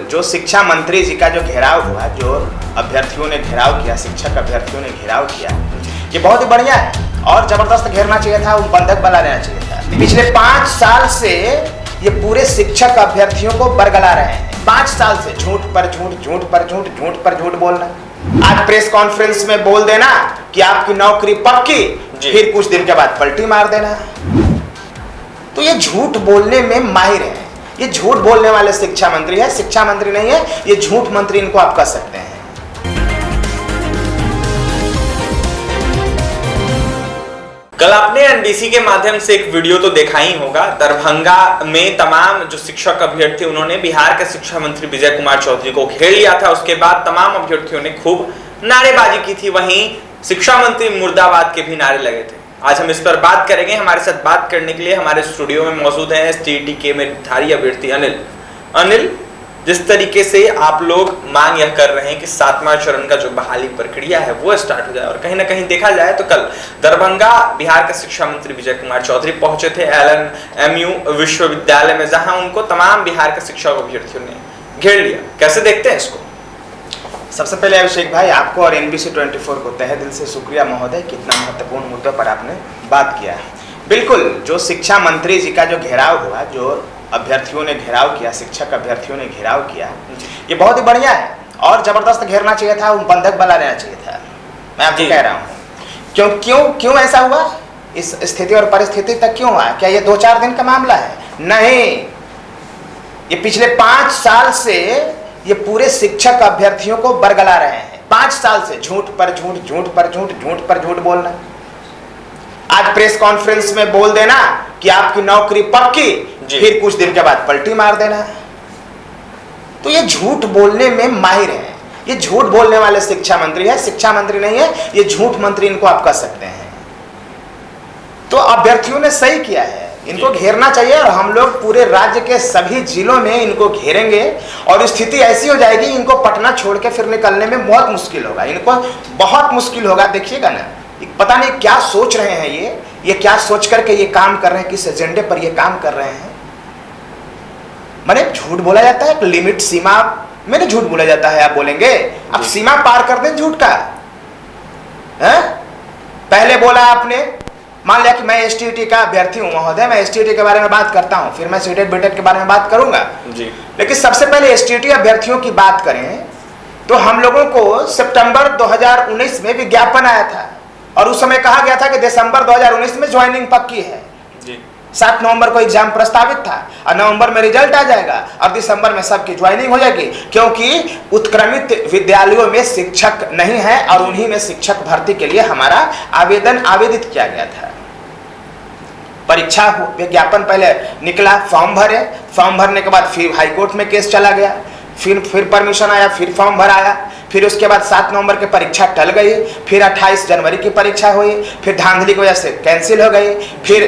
जो शिक्षा मंत्री जी का जो घेराव हुआ, जो अभ्यर्थियों ने घेराव किया, शिक्षक अभ्यर्थियों ने घेराव किया, ये बहुत ही बढ़िया है और जबरदस्त घेरना चाहिए था, बंधक बना लेना चाहिए था। पिछले 5 साल से ये पूरे शिक्षक अभ्यर्थियों को बरगला रहे हैं। 5 साल से झूठ पर झूठ, झूठ पर झूठ, झूठ पर झूठ बोलना। आज प्रेस कॉन्फ्रेंस में बोल देना कि आपकी नौकरी पक्की, फिर कुछ दिन के बाद पलटी मार देना। तो ये झूठ बोलने में माहिर है। ये झूठ बोलने वाले शिक्षा मंत्री है, शिक्षा मंत्री नहीं है, ये झूठ मंत्री इनको आप कह सकते हैं। कल आपने एनबीसी के माध्यम से एक वीडियो तो देखा ही होगा। दरभंगा में तमाम जो शिक्षक अभ्यर्थी, उन्होंने बिहार के शिक्षा मंत्री विजय कुमार चौधरी को घेर लिया था। उसके बाद तमाम अभ्यर्थियों ने खूब नारेबाजी की थी। वहीं शिक्षा मंत्री मुर्दाबाद के भी नारे लगे थे। आज हम इस पर बात करेंगे। हमारे साथ बात करने के लिए हमारे स्टूडियो में मौजूद हैं एसटीईटी के मेधावी अभ्यर्थी अनिल, जिस तरीके से आप लोग मांग यह कर रहे हैं कि 7वां चरण का जो बहाली प्रक्रिया है वो स्टार्ट हो जाए, और कहीं ना कहीं देखा जाए तो कल दरभंगा बिहार के शिक्षा मंत्री विजय कुमार चौधरी पहुंचे थे LNMU विश्वविद्यालय में, जहां उनको तमाम बिहार के शिक्षक अभ्यर्थियों ने घेर लिया। कैसे देखते हैं इसको? सबसे पहले अभिषेक भाई, आपको और NBC 24 को तहे दिल से शुक्रिया महोदय, कितना महत्वपूर्ण मुद्दों पर आपने बात किया है। बिल्कुल, जो शिक्षा मंत्री जी का जो घेराव हुआ, जो अभ्यर्थियों ने घेराव किया, शिक्षक अभ्यर्थियों ने घेराव किया, ये बहुत ही बढ़िया है और जबरदस्त घेरना चाहिए था, बंधक बना लेना चाहिए था। मैं आपको कह रहा हूँ क्यों ऐसा हुआ, इस स्थिति और परिस्थिति तक क्यों हुआ? क्या ये 2-4 दिन का मामला है? नहीं, ये पिछले 5 साल से ये पूरे शिक्षक अभ्यर्थियों को बरगला रहे हैं। 5 साल से झूठ पर झूठ, झूठ पर झूठ, झूठ पर झूठ बोलना। आज प्रेस कॉन्फ्रेंस में बोल देना कि आपकी नौकरी पक्की, फिर कुछ दिन के बाद पलटी मार देना। तो ये झूठ बोलने में माहिर है। ये झूठ बोलने वाले शिक्षा मंत्री है, शिक्षा मंत्री नहीं है, ये झूठ मंत्री इनको आप कह सकते हैं। तो अभ्यर्थियों ने सही किया है, इनको घेरना चाहिए और हम लोग पूरे राज्य के सभी जिलों में इनको घेरेंगे और स्थिति ऐसी हो जाएगी, इनको पटना छोड़ के फिर निकलने में बहुत मुश्किल होगा, इनको बहुत मुश्किल होगा। देखिएगा ना, पता नहीं क्या सोच रहे हैं ये क्या सोच करके ये काम कर रहे हैं, किस एजेंडे पर ये काम कर रहे हैं। माने झूठ बोला जाता है, लिमिट सीमा में झूठ बोला जाता है। आप बोलेंगे अब सीमा पार कर दें झूठ का है? पहले बोला आपने, मान लिया कि मैं एसटीईटी का अभ्यर्थी हूं महोदय, मैं एसटीईटी के बारे में बात करता हूं, फिर मैं सीटेट बीटेट के बारे में बात करूंगा जी। लेकिन सबसे पहले एसटीईटी अभ्यर्थियों की बात करें तो हम लोगों को सितंबर 2019 में विज्ञापन आया था और उस समय कहा गया था कि दिसंबर 2019 में ज्वाइनिंग पक्की है जी। 7 नवंबर को एग्जाम प्रस्तावित था और नवंबर में रिजल्ट आ जाएगा और दिसंबर में सबकी ज्वाइनिंग हो जाएगी, क्योंकि उत्क्रमित विद्यालयों में शिक्षक नहीं है और उन्हीं में शिक्षक भर्ती के लिए हमारा आवेदन आवेदित किया गया था। परीक्षा विज्ञापन पहले निकला, फॉर्म भरे, फॉर्म भरने के बाद फिर हाईकोर्ट में केस चला गया, फिर परमिशन आया, फिर फॉर्म भर आया, फिर उसके बाद 7 नवंबर की परीक्षा टल गई, फिर 28 जनवरी की परीक्षा हुई, फिर धांधली की वजह से कैंसिल हो गई, फिर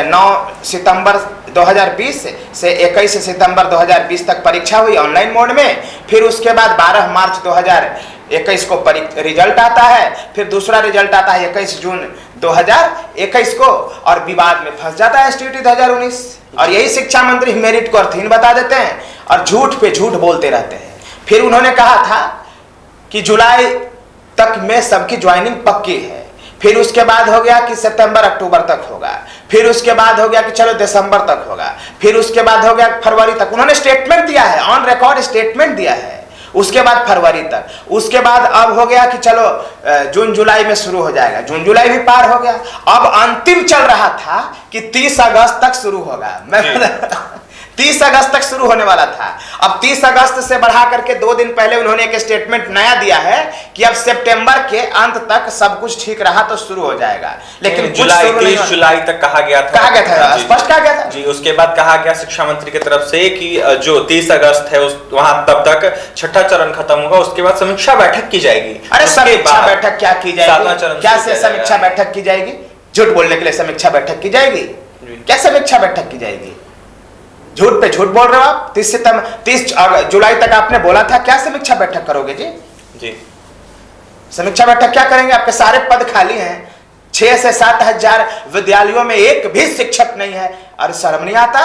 9 सितंबर 2020 से 21 सितंबर 2020 तक परीक्षा हुई ऑनलाइन मोड में। फिर उसके बाद 12 मार्च 2021 को रिजल्ट आता है, फिर दूसरा रिजल्ट आता है 21 जून 2021 को और विवाद में फंस जाता है एसटीईटी 2019। और यही शिक्षा मंत्री मेरिट को अर्थहीन बता देते हैं और झूठ पे झूठ बोलते रहते हैं। फिर उन्होंने कहा था कि जुलाई तक में सबकी ज्वाइनिंग पक्की है, फिर उसके बाद हो गया कि सितंबर अक्टूबर तक होगा, फिर उसके बाद हो गया कि चलो दिसंबर तक होगा, फिर उसके बाद हो गया फरवरी तक। उन्होंने स्टेटमेंट दिया है, ऑन रिकॉर्ड स्टेटमेंट दिया है। उसके बाद फरवरी तक, उसके बाद अब हो गया कि चलो जून जुलाई में शुरू हो जाएगा, जून जुलाई भी पार हो गया। अब अंतिम चल रहा था कि 30 अगस्त तक शुरू होगा। मैं 30 अगस्त तक शुरू होने वाला था। अब 30 अगस्त से बढ़ा करके 2 दिन पहले उन्होंने एक स्टेटमेंट नया दिया है कि अब सितंबर के अंत तक सब कुछ ठीक रहा तो शुरू हो जाएगा। लेकिन 30 जुलाई तक कहा गया था, स्पष्ट कहा गया था जी। उसके बाद कहा गया शिक्षा मंत्री की तरफ से कि जो 30 अगस्त है वहां तब तक 6ठा चरण खत्म होगा, उसके बाद समीक्षा बैठक की जाएगी। अरे समीक्षा बैठक क्या की जाएगी? क्या से समीक्षा बैठक की जाएगी? झूठ बोलने के लिए समीक्षा बैठक की जाएगी? क्या समीक्षा बैठक की जाएगी? झूठ पे झूठ बोल रहे हो आप। 30 जुलाई तक आपने बोला था, क्या समीक्षा बैठक करोगे जी? समीक्षा बैठक क्या करेंगे? आपके सारे पद खाली हैं, 6 से 7 हजार विद्यालयों में एक भी शिक्षक नहीं है। अरे शर्म नहीं आता?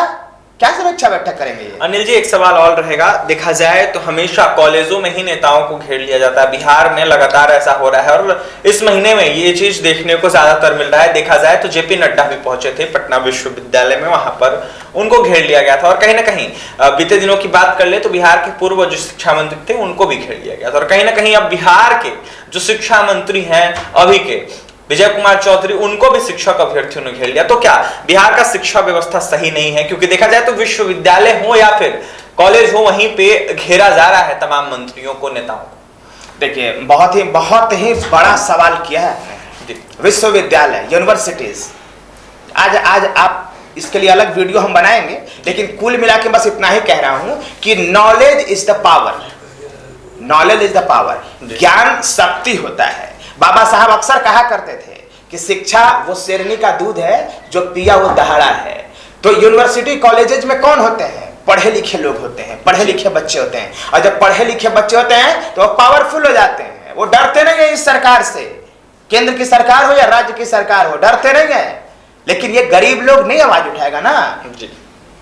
क्या समीक्षा बैठक करेंगे ये? अनिल जी, एक सवाल और रहेगा। देखा जाए तो हमेशा कॉलेजों में ही नेताओं को घेर लिया जाता है, बिहार में लगातार ऐसा हो रहा है और इस महीने में ये चीज देखने को ज्यादातर मिल रहा है। देखा जाए तो जेपी नड्डा भी पहुंचे थे पटना विश्वविद्यालय में, वहां पर उनको घेर लिया गया था। और कहीं ना कहीं बीते दिनों की बात कर ले तो बिहार के पूर्व जो शिक्षा मंत्री थे उनको भी घेर लिया गया था। और कहीं ना कहीं अब बिहार के जो शिक्षा मंत्री हैं अभी के, विजय कुमार चौधरी, उनको भी शिक्षक अभ्यर्थियों ने घेर लिया। तो क्या बिहार का शिक्षा व्यवस्था सही नहीं है? क्योंकि देखा जाए तो विश्वविद्यालय हो या फिर कॉलेज हो, वहीं पे घेरा जा रहा है तमाम मंत्रियों को, नेताओं को। देखिए, बहुत ही बड़ा सवाल किया है। विश्वविद्यालय, यूनिवर्सिटीज, आज आप इसके लिए अलग वीडियो हम बनाएंगे, लेकिन कुल मिला के बस इतना ही कह रहा हूं कि knowledge is the power, knowledge is the power, ज्ञान शक्ति होता है। बाबा साहब अक्सर कहा करते थे कि शिक्षा वो शेरनी का दूध है जो पिया वो दहाड़ा है। तो यूनिवर्सिटी कॉलेजेस में कौन होते हैं? पढ़े लिखे लोग होते हैं, पढ़े लिखे बच्चे होते हैं। और जब पढ़े लिखे बच्चे होते हैं तो वो पावरफुल हो जाते हैं, वो डरते नहीं है इस सरकार से, केंद्र की सरकार हो या राज्य की सरकार हो, डरते नहीं है। लेकिन ये गरीब लोग नहीं आवाज उठाएगा ना,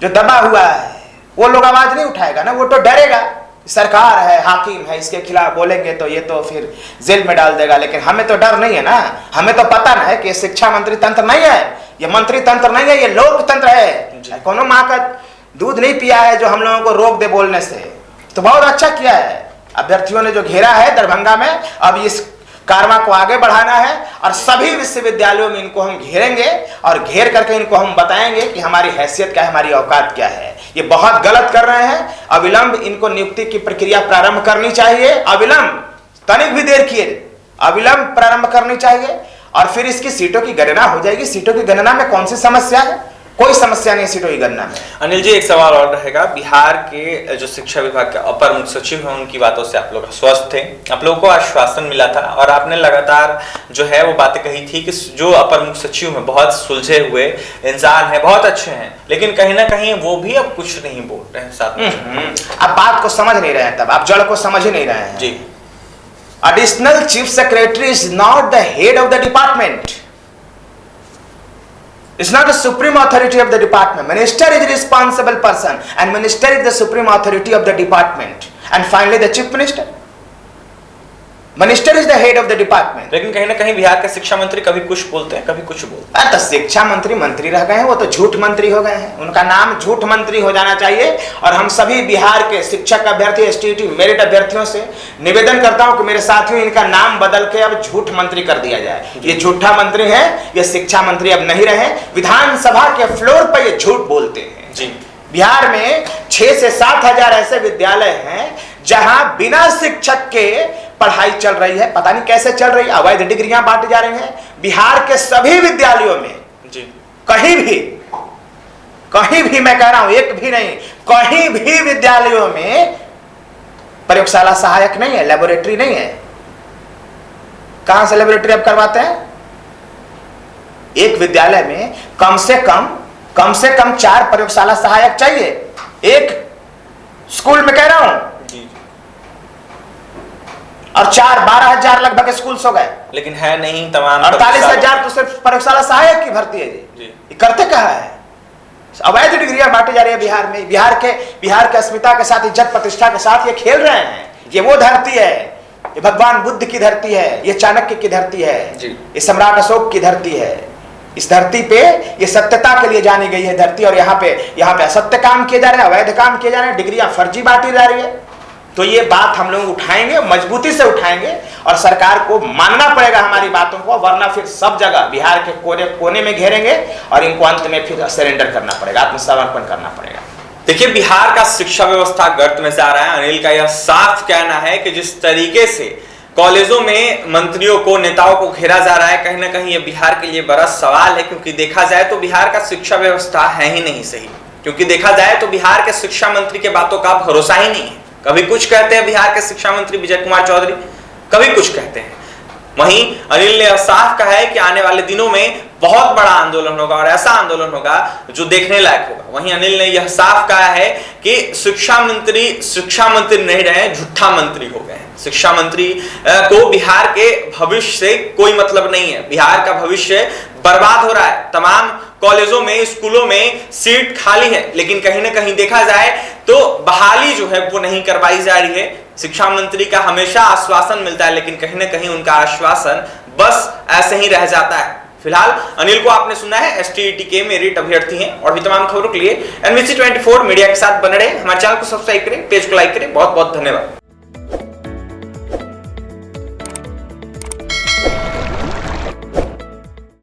जो दबा हुआ है वो लोग आवाज नहीं उठाएगा ना, वो तो डरेगा। सरकार है, हाकिम है, इसके खिलाफ बोलेंगे तो ये तो फिर जेल में डाल देगा। लेकिन हमें तो डर नहीं है ना, हमें तो पता ना है कि शिक्षा मंत्री तंत्र नहीं है, ये मंत्री तंत्र नहीं है, ये लोकतंत्र है। कोनो माँ का दूध नहीं पिया है जो हम लोगों को रोक दे बोलने से। तो बहुत अच्छा किया है अभ्यर्थियों ने जो घेरा है दरभंगा में। अब इस कारवां को आगे बढ़ाना है और सभी विश्वविद्यालयों में इनको हम घेरेंगे और घेर करके इनको हम बताएंगे कि हमारी हैसियत क्या है, हमारी औकात क्या है। ये बहुत गलत कर रहे हैं। अविलंब इनको नियुक्ति की प्रक्रिया प्रारंभ करनी चाहिए, अविलंब, तनिक भी देर किए, अविलंब प्रारंभ करनी चाहिए। और फिर इसकी सीटों की गणना हो जाएगी। सीटों की गणना में कौन सी समस्या है? कोई समस्या नहीं सीटों की गणना में। अनिल जी, एक सवाल और रहेगा। बिहार के जो शिक्षा विभाग के अपर मुख्य सचिव हैं, उनकी बातों से आप लोग आश्वस्त थे, आप लोगों को आश्वासन मिला था और आपने लगातार जो है वो बातें कही थी कि जो अपर मुख्य सचिव हैं बहुत सुलझे हुए इंसान हैं, बहुत अच्छे हैं, लेकिन कहीं ना कहीं वो भी अब कुछ नहीं बोल रहे हैं साथ में। आप बात को समझ नहीं रहे हैं, तब आप जड़ को समझ ही नहीं रहे हैं जी। Additional chief secretary is not the head of the department, it's not the supreme authority of the department. Minister is the responsible person and minister is the supreme authority of the department, and finally the chief minister. Minister is the head of the department. लेकिन कहीं ना कहीं बिहार के शिक्षा मंत्री कभी कुछ बोलते हैं, कभी कुछ बोलते हैं। तो शिक्षा मंत्री मंत्री रह गए हैं, वो तो झूठ मंत्री हो गए हैं। उनका नाम झूठ मंत्री हो जाना चाहिए। और हम सभी बिहार के शिक्षक अभ्यर्थी, एसटीईटी मेरिट अभ्यर्थियों से निवेदन करता हूं कि मेरे साथियों, इनका नाम बदल के अब झूठ मंत्री कर दिया जाए। ये झूठा मंत्री है, ये शिक्षा मंत्री अब नहीं रहे। विधानसभा के फ्लोर पर ये झूठ बोलते हैं जी। बिहार में 6 से 7 हजार ऐसे विद्यालय हैं जहां बिना शिक्षक के पढ़ाई चल रही है। पता नहीं कैसे चल रही है, अवैध डिग्रियां बांटी जा रही हैं बिहार के सभी विद्यालयों में जी। कहीं भी मैं कह रहा हूं, एक भी नहीं, कहीं भी विद्यालयों में प्रयोगशाला सहायक नहीं है, लेबोरेटरी नहीं है। कहां से लेबोरेटरी अब करवाते हैं? एक विद्यालय में कम से कम 4 प्रयोगशाला सहायक चाहिए, एक स्कूल में कह रहा हूं। और 12,000 लगभग स्कूल हो गए, लेकिन है नहीं तमाम 48,000 तो सिर्फ प्रयोगशाला सहायक की भर्ती है जी। ये करते कहा है? अवैध डिग्रियां बांटी जा रही है बिहार में। बिहार के अस्मिता के साथ, इज्जत प्रतिष्ठा के साथ ये खेल रहे हैं। ये वो धरती है, ये भगवान बुद्ध की धरती है, ये चाणक्य की धरती है, ये सम्राट अशोक की धरती है। इस धरती पे ये सत्यता के लिए जानी गई है धरती, और यहाँ पे असत्य काम किए जा रहे हैं, अवैध काम किए जा रहे हैं, डिग्रियां फर्जी बांटी जा रही है। तो ये बात हम लोग उठाएंगे, मजबूती से उठाएंगे, और सरकार को मानना पड़ेगा हमारी बातों को, वरना फिर सब जगह बिहार के कोने कोने में घेरेंगे और इनको अंत में फिर सरेंडर करना पड़ेगा, आत्मसमर्पण करना पड़ेगा। देखिए, बिहार का शिक्षा व्यवस्था गर्त में जा रहा है। अनिल का यह साफ कहना है कि जिस तरीके से कॉलेजों में मंत्रियों को, नेताओं को घेरा जा रहा है, कहीं ना कहीं ये बिहार के लिए बड़ा सवाल है। क्योंकि देखा जाए तो बिहार का शिक्षा व्यवस्था है ही नहीं सही। क्योंकि देखा जाए तो बिहार के शिक्षा मंत्री के बातों का भरोसा ही नहीं है। कभी कुछ कहते हैं बिहार के शिक्षा मंत्री विजय कुमार चौधरी, कभी कुछ कहते हैं। वहीं अनिल ने साफ कहा है कि आने वाले दिनों में बहुत बड़ा आंदोलन होगा और ऐसा आंदोलन होगा जो देखने लायक होगा। वहीं अनिल ने यह साफ कहा है कि शिक्षा मंत्री नहीं रहे, झूठा मंत्री हो गए हैं। शिक्षा मंत्री को बिहार के भविष्य से कोई मतलब नहीं है। बिहार का भविष्य बर्बाद हो रहा है। तमाम कॉलेजों में, स्कूलों में सीट खाली है, लेकिन कहीं ना कहीं देखा जाए तो बहाली जो है वो नहीं करवाई जा रही है। शिक्षा मंत्री का हमेशा आश्वासन मिलता है, लेकिन कहीं ना कहीं उनका आश्वासन बस ऐसे ही रह जाता है। फिलहाल अनिल को आपने सुना है, एसटीईटी के मेरिट अभ्यर्थी हैं। और भी तमाम खबरों के लिए NBC 24 मीडिया के साथ बने रहे। हमारे चैनल को सब्सक्राइब करें, पेज को लाइक करें। बहुत बहुत धन्यवाद।